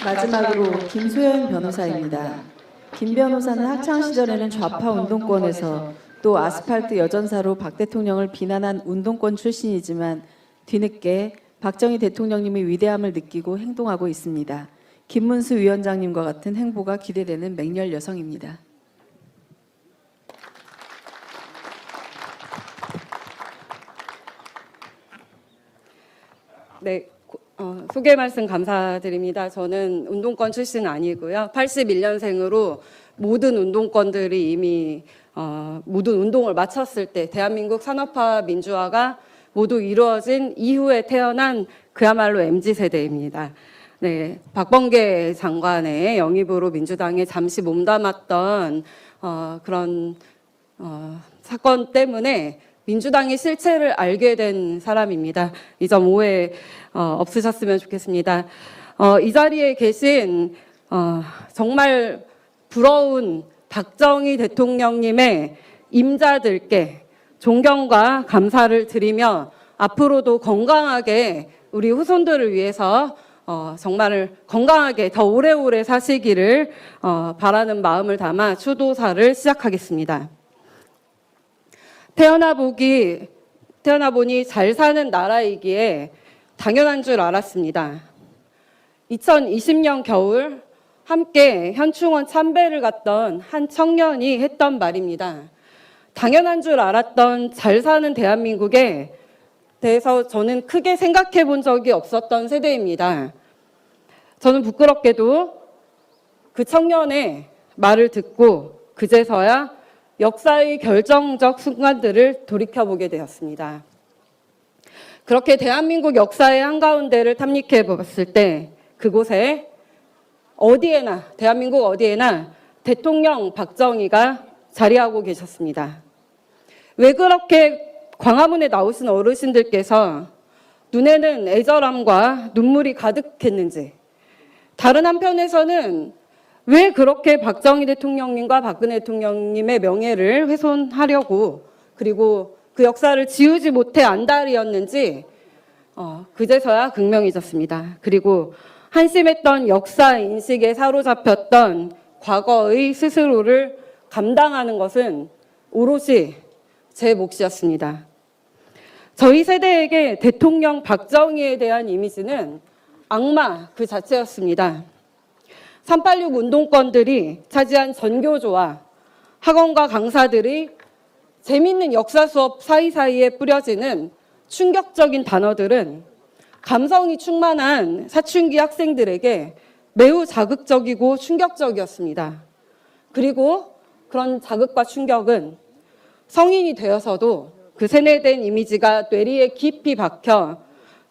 마지막으로 김소연 변호사입니다. 김 변호사는 학창시절에는 좌파 운동권에서 또 아스팔트 여전사로 박 대통령을 비난한 운동권 출신이지만 뒤늦게 박정희 대통령님의 위대함을 느끼고 행동하고 있습니다. 김문수 위원장님과 같은 행보가 기대되는 맹렬 여성입니다. 네, 소개 말씀 감사드립니다. 저는 운동권 출신은 아니고요. 81년생으로 모든 운동권들이 이미 모든 운동을 마쳤을 때 대한민국 산업화 민주화가 모두 이루어진 이후에 태어난 그야말로 MZ세대입니다. 네, 박범계 장관의 영입으로 민주당에 잠시 몸담았던 그런 사건 때문에 민주당의 실체를 알게 된 사람입니다. 이 점 오해 없으셨으면 좋겠습니다. 이 자리에 계신 정말 부러운 박정희 대통령님의 임자들께 존경과 감사를 드리며 앞으로도 건강하게 우리 후손들을 위해서 정말 건강하게 더 오래오래 사시기를 바라는 마음을 담아 추도사를 시작하겠습니다. 태어나 보니 잘 사는 나라이기에 당연한 줄 알았습니다. 2020년 겨울 함께 현충원 참배를 갔던 한 청년이 했던 말입니다. 당연한 줄 알았던 잘 사는 대한민국에 대해서 저는 크게 생각해 본 적이 없었던 세대입니다. 저는 부끄럽게도 그 청년의 말을 듣고 그제서야 역사의 결정적 순간들을 돌이켜보게 되었습니다. 그렇게 대한민국 역사의 한가운데를 탐닉해 봤을 때 그곳에 어디에나 대한민국 어디에나 대통령 박정희가 자리하고 계셨습니다. 왜 그렇게 광화문에 나오신 어르신들께서 눈에는 애절함과 눈물이 가득했는지, 다른 한편에서는 왜 그렇게 박정희 대통령님과 박근혜 대통령님의 명예를 훼손하려고 그리고 그 역사를 지우지 못해 안달이었는지 그제서야 극명해졌습니다. 그리고 한심했던 역사 인식에 사로잡혔던 과거의 스스로를 감당하는 것은 오롯이 제 몫이었습니다. 저희 세대에게 대통령 박정희에 대한 이미지는 악마 그 자체였습니다. 386 운동권들이 차지한 전교조와 학원과 강사들이 재밌는 역사 수업 사이사이에 뿌려지는 충격적인 단어들은 감성이 충만한 사춘기 학생들에게 매우 자극적이고 충격적이었습니다. 그리고 그런 자극과 충격은 성인이 되어서도 그 세뇌된 이미지가 뇌리에 깊이 박혀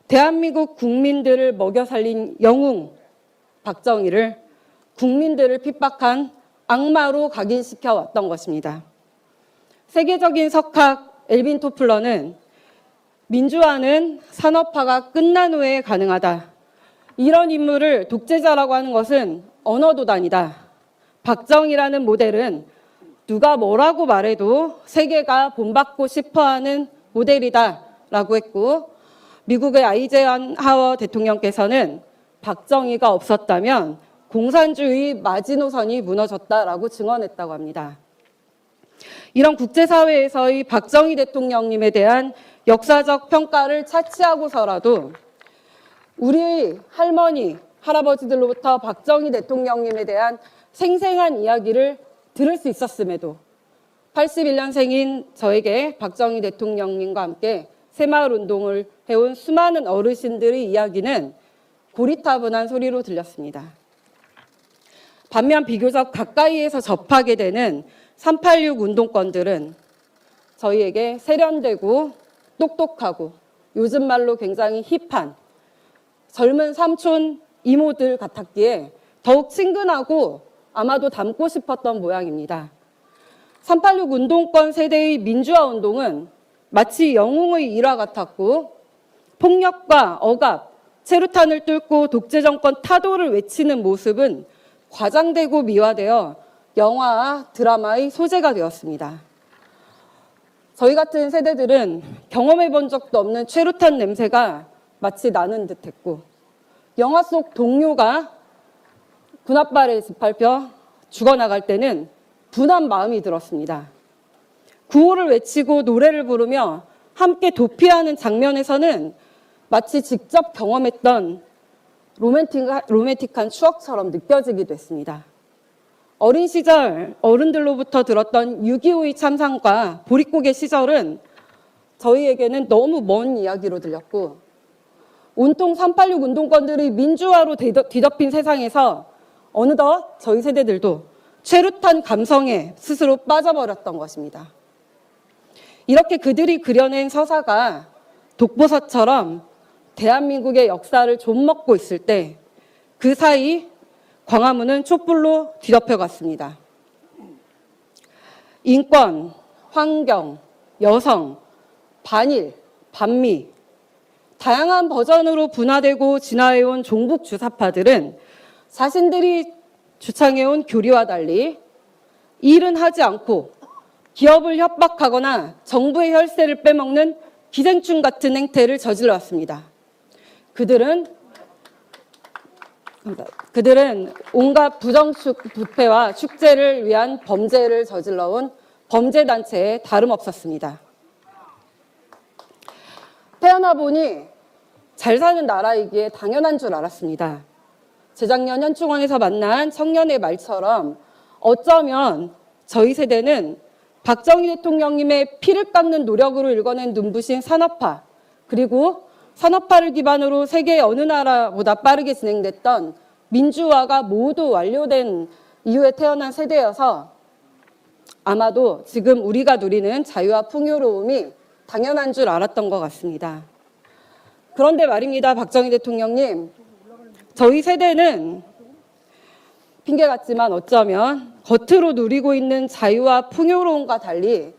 대한민국 국민들을 먹여 살린 영웅 박정희를 국민들을 핍박한 악마로 각인시켜 왔던 것입니다. 세계적인 석학 엘빈 토플러는 민주화는 산업화가 끝난 후에 가능하다. 이런 인물을 독재자라고 하는 것은 언어도단이다. 박정희라는 모델은 누가 뭐라고 말해도 세계가 본받고 싶어하는 모델이다 라고 했고, 미국의 아이젠하워 대통령께서는 박정희가 없었다면 공산주의 마지노선이 무너졌다라고 증언했다고 합니다. 이런 국제사회에서의 박정희 대통령님에 대한 역사적 평가를 차치하고서라도 우리 할머니, 할아버지들로부터 박정희 대통령님에 대한 생생한 이야기를 들을 수 있었음에도 81년생인 저에게 박정희 대통령님과 함께 새마을운동을 해온 수많은 어르신들의 이야기는 고리타분한 소리로 들렸습니다. 반면 비교적 가까이에서 접하게 되는 386 운동권들은 저희에게 세련되고 똑똑하고 요즘 말로 굉장히 힙한 젊은 삼촌 이모들 같았기에 더욱 친근하고 아마도 닮고 싶었던 모양입니다. 386 운동권 세대의 민주화 운동은 마치 영웅의 일화 같았고 폭력과 억압, 체류탄을 뚫고 독재정권 타도를 외치는 모습은 과장되고 미화되어 영화와 드라마의 소재가 되었습니다. 저희 같은 세대들은 경험해 본 적도 없는 최루탄 냄새가 마치 나는 듯했고 영화 속 동료가 군홧발에 짓밟혀 죽어나갈 때는 분한 마음이 들었습니다. 구호를 외치고 노래를 부르며 함께 도피하는 장면에서는 마치 직접 경험했던 로맨틱한 추억처럼 느껴지기도 했습니다. 어린 시절 어른들로부터 들었던 6.25의 참상과 보릿고개 시절은 저희에게는 너무 먼 이야기로 들렸고 온통 386 운동권들이 민주화로 뒤덮인 세상에서 어느덧 저희 세대들도 최루탄 감성에 스스로 빠져버렸던 것입니다. 이렇게 그들이 그려낸 서사가 독보사처럼 대한민국의 역사를 좀먹고 있을 때 그 사이 광화문은 촛불로 뒤덮여갔습니다. 인권, 환경, 여성, 반일, 반미 다양한 버전으로 분화되고 진화해온 종북 주사파들은 자신들이 주창해온 교리와 달리 일은 하지 않고 기업을 협박하거나 정부의 혈세를 빼먹는 기생충 같은 행태를 저질러왔습니다. 그들은 온갖 부정부패와 축제를 위한 범죄를 저질러온 범죄단체에 다름없었습니다. 태어나 보니 잘 사는 나라이기에 당연한 줄 알았습니다. 재작년 현충원에서 만난 청년의 말처럼 어쩌면 저희 세대는 박정희 대통령님의 피를 깎는 노력으로 일궈낸 눈부신 산업화, 그리고 산업화를 기반으로 세계 어느 나라보다 빠르게 진행됐던 민주화가 모두 완료된 이후에 태어난 세대여서 아마도 지금 우리가 누리는 자유와 풍요로움이 당연한 줄 알았던 것 같습니다. 그런데 말입니다, 박정희 대통령님. 저희 세대는 핑계 같지만 어쩌면 겉으로 누리고 있는 자유와 풍요로움과 달리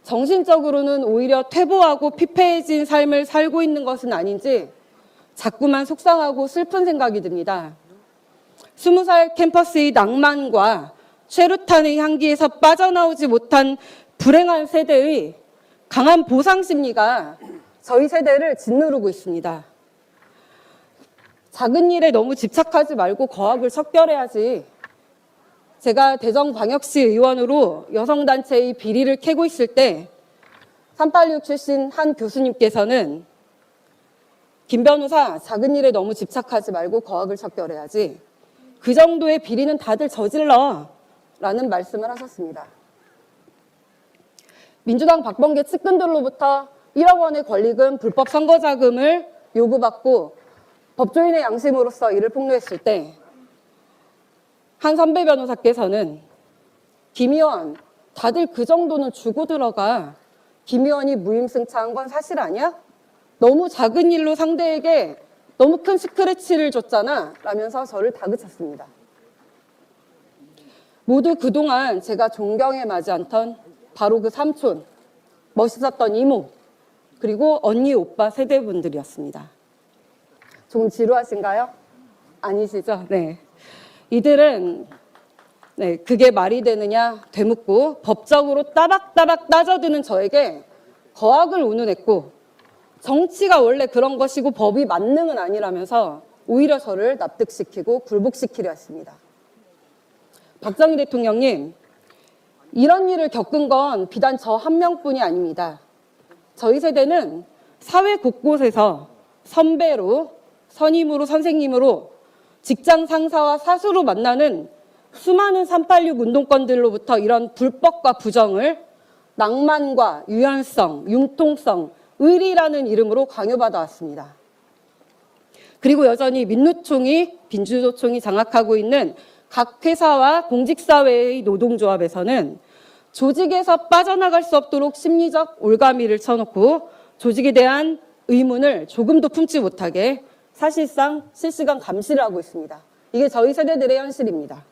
정신적으로는 오히려 퇴보하고 피폐해진 삶을 살고 있는 것은 아닌지 자꾸만 속상하고 슬픈 생각이 듭니다. 20살 캠퍼스의 낭만과 최루탄의 향기에서 빠져나오지 못한 불행한 세대의 강한 보상 심리가 저희 세대를 짓누르고 있습니다. 작은 일에 너무 집착하지 말고 거학을 척결해야지. 제가 대전광역시 의원으로 여성단체의 비리를 캐고 있을 때 386 출신 한 교수님께서는 김 변호사, 작은 일에 너무 집착하지 말고 거학을 척결해야지. 그 정도의 비리는 다들 저질러 라는 말씀을 하셨습니다. 민주당 박범계 측근들로부터 1억 원의 권리금, 불법 선거자금을 요구받고 법조인의 양심으로서 이를 폭로했을 때 한 선배 변호사께서는 김 의원, 다들 그 정도는 주고 들어가. 김 의원이 무임승차한 건 사실 아니야? 너무 작은 일로 상대에게 너무 큰 스크래치를 줬잖아 라면서 저를 다그쳤습니다. 모두 그동안 제가 존경에 맞지 않던 바로 그 삼촌, 멋있었던 이모, 그리고 언니, 오빠 세대분들이었습니다. 조금 지루하신가요? 아니시죠? 네. 이들은 그게 말이 되느냐 되묻고 법적으로 따박따박 따져드는 저에게 거학을 운운했고 정치가 원래 그런 것이고 법이 만능은 아니라면서 오히려 저를 납득시키고 굴복시키려 했습니다. 박정희 대통령님, 이런 일을 겪은 건 비단 저 한 명뿐이 아닙니다. 저희 세대는 사회 곳곳에서 선배로, 선임으로, 선생님으로, 직장 상사와 사수로 만나는 수많은 386 운동권들로부터 이런 불법과 부정을 낭만과 유연성, 융통성, 의리라는 이름으로 강요받아 왔습니다. 그리고 여전히 민노총이, 민주노총이 장악하고 있는 각 회사와 공직사회의 노동조합에서는 조직에서 빠져나갈 수 없도록 심리적 올가미를 쳐놓고 조직에 대한 의문을 조금도 품지 못하게 사실상 실시간 감시를 하고 있습니다. 이게 저희 세대들의 현실입니다.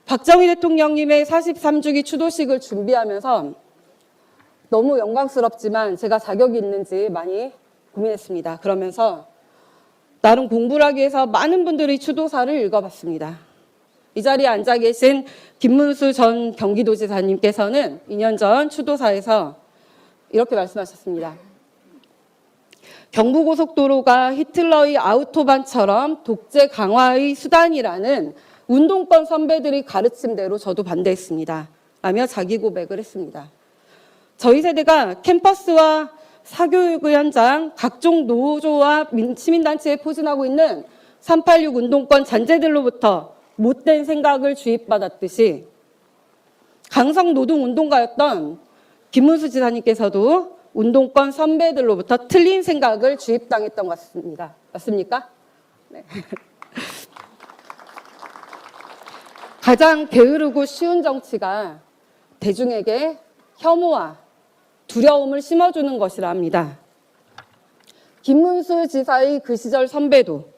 박정희 대통령님의 43주기 추도식을 준비하면서 너무 영광스럽지만 제가 자격이 있는지 많이 고민했습니다. 그러면서 나름 공부를 하기 위해서 많은 분들의 추도사를 읽어봤습니다. 이 자리에 앉아 계신 김문수 전 경기도지사님께서는 2년 전 추도사에서 이렇게 말씀하셨습니다. 경부고속도로가 히틀러의 아우토반처럼 독재 강화의 수단이라는 운동권 선배들이 가르침대로 저도 반대했습니다. 라며 자기 고백을 했습니다. 저희 세대가 캠퍼스와 사교육의 현장, 각종 노조와 시민단체에 포진하고 있는 386 운동권 잔재들로부터 못된 생각을 주입받았듯이 강성노동운동가였던 김문수 지사님께서도 운동권 선배들로부터 틀린 생각을 주입당했던 것 같습니다. 맞습니까? 네. 가장 게으르고 쉬운 정치가 대중에게 혐오와 두려움을 심어주는 것이라 합니다. 김문수 지사의 그 시절 선배도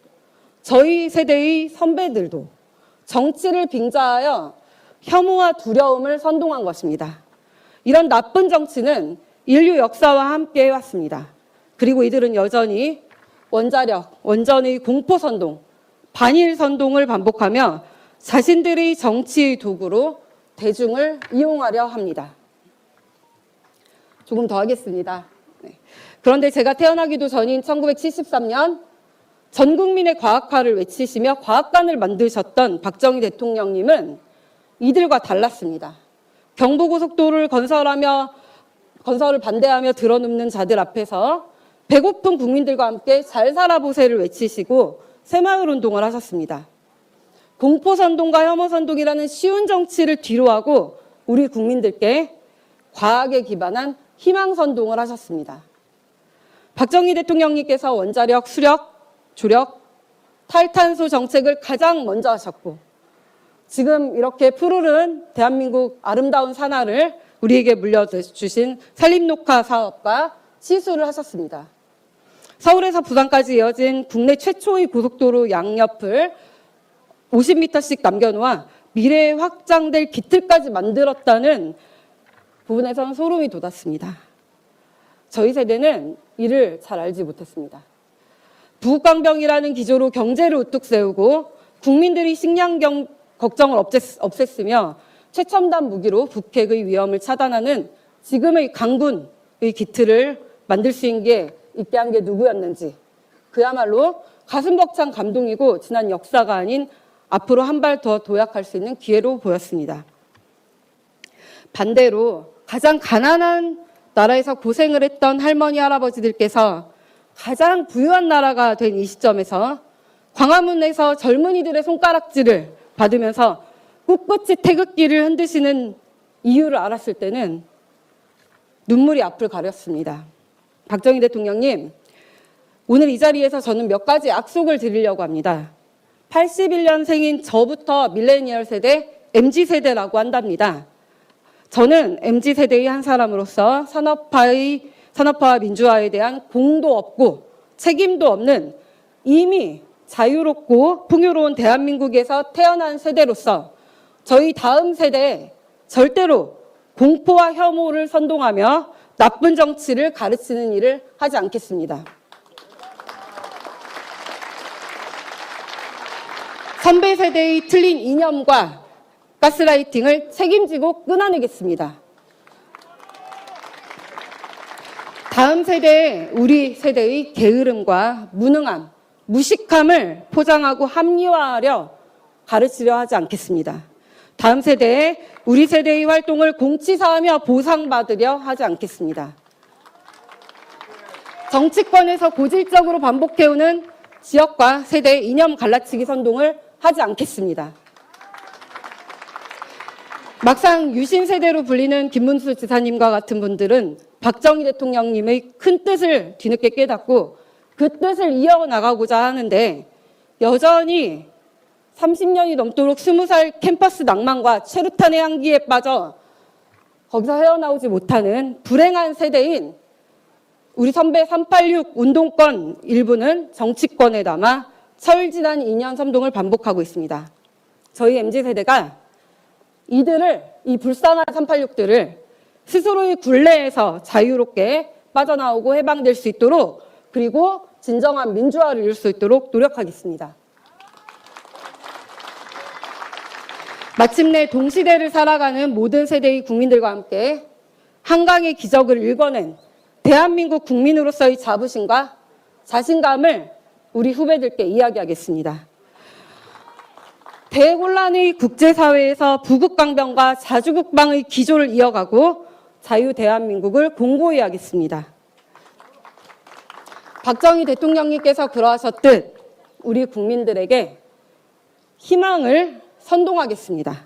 저희 세대의 선배들도 정치를 빙자하여 혐오와 두려움을 선동한 것입니다. 이런 나쁜 정치는 인류 역사와 함께 해왔습니다. 그리고 이들은 여전히 원자력, 원전의 공포선동, 반일선동을 반복하며 자신들의 정치의 도구로 대중을 이용하려 합니다. 조금 더 하겠습니다. 네. 그런데 제가 태어나기도 전인 1973년 전 국민의 과학화를 외치시며 과학관을 만드셨던 박정희 대통령님은 이들과 달랐습니다. 경부고속도로를 건설을 반대하며 들어눕는 자들 앞에서 배고픈 국민들과 함께 잘 살아보세를 외치시고 새마을 운동을 하셨습니다. 공포선동과 혐오선동이라는 쉬운 정치를 뒤로하고 우리 국민들께 과학에 기반한 희망선동을 하셨습니다. 박정희 대통령님께서 원자력, 수력, 조력, 탈탄소 정책을 가장 먼저 하셨고 지금 이렇게 푸르른 대한민국 아름다운 산하를 우리에게 물려주신 산림녹화 사업과 시술을 하셨습니다. 서울에서 부산까지 이어진 국내 최초의 고속도로 양옆을 50m씩 남겨놓아 미래에 확장될 기틀까지 만들었다는 부분에서는 소름이 돋았습니다. 저희 세대는 이를 잘 알지 못했습니다. 부국강병이라는 기조로 경제를 우뚝 세우고 국민들이 식량 걱정을 없앴으며 최첨단 무기로 북핵의 위험을 차단하는 지금의 강군의 기틀을 만들 수 있게 한 게 누구였는지 그야말로 가슴 벅찬 감동이고 지난 역사가 아닌 앞으로 한 발 더 도약할 수 있는 기회로 보였습니다. 반대로 가장 가난한 나라에서 고생을 했던 할머니, 할아버지들께서 가장 부유한 나라가 된 이 시점에서 광화문에서 젊은이들의 손가락질을 받으면서 꿋꿋이 태극기를 흔드시는 이유를 알았을 때는 눈물이 앞을 가렸습니다. 박정희 대통령님, 오늘 이 자리에서 저는 몇 가지 약속을 드리려고 합니다. 81년생인 저부터 밀레니얼 세대, MZ세대라고 한답니다. 저는 MZ세대의 한 사람으로서 산업화와 민주화에 대한 공도 없고 책임도 없는 이미 자유롭고 풍요로운 대한민국에서 태어난 세대로서 저희 다음 세대에 절대로 공포와 혐오를 선동하며 나쁜 정치를 가르치는 일을 하지 않겠습니다. 선배 세대의 틀린 이념과 가스라이팅을 책임지고 끊어내겠습니다. 다음 세대에 우리 세대의 게으름과 무능함, 무식함을 포장하고 합리화하려 가르치려 하지 않겠습니다. 다음 세대에 우리 세대의 활동을 공치사하며 보상받으려 하지 않겠습니다. 정치권에서 고질적으로 반복해오는 지역과 세대의 이념 갈라치기 선동을 하지 않겠습니다. 막상 유신 세대로 불리는 김문수 지사님과 같은 분들은 박정희 대통령님의 큰 뜻을 뒤늦게 깨닫고 그 뜻을 이어나가고자 하는데 여전히 30년이 넘도록 20살 캠퍼스 낭만과 최루탄의 향기에 빠져 거기서 헤어나오지 못하는 불행한 세대인 우리 선배 386 운동권 일부는 정치권에 남아 철진한 이념 선동을 반복하고 있습니다. 저희 MZ세대가 이들을, 이 불쌍한 386들을 스스로의 굴레에서 자유롭게 빠져나오고 해방될 수 있도록 그리고 진정한 민주화를 이룰 수 있도록 노력하겠습니다. 마침내 동시대를 살아가는 모든 세대의 국민들과 함께 한강의 기적을 일궈낸 대한민국 국민으로서의 자부심과 자신감을 우리 후배들께 이야기하겠습니다. 대혼란의 국제사회에서 부국강병과 자주국방의 기조를 이어가고 자유대한민국을 공고히 하겠습니다. 박정희 대통령님께서 그러하셨듯 우리 국민들에게 희망을 선동하겠습니다.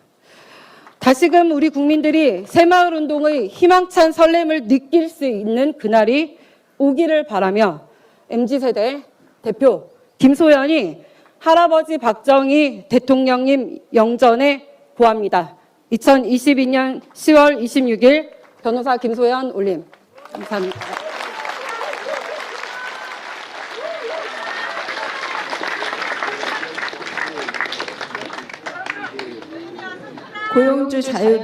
다시금 우리 국민들이 새마을운동의 희망찬 설렘을 느낄 수 있는 그날이 오기를 바라며 MZ세대 대표 김소연이 할아버지 박정희 대통령님 영전에 고합니다. 2022년 10월 26일 변호사 김소연 올림. 감사합니다. 고용주 자유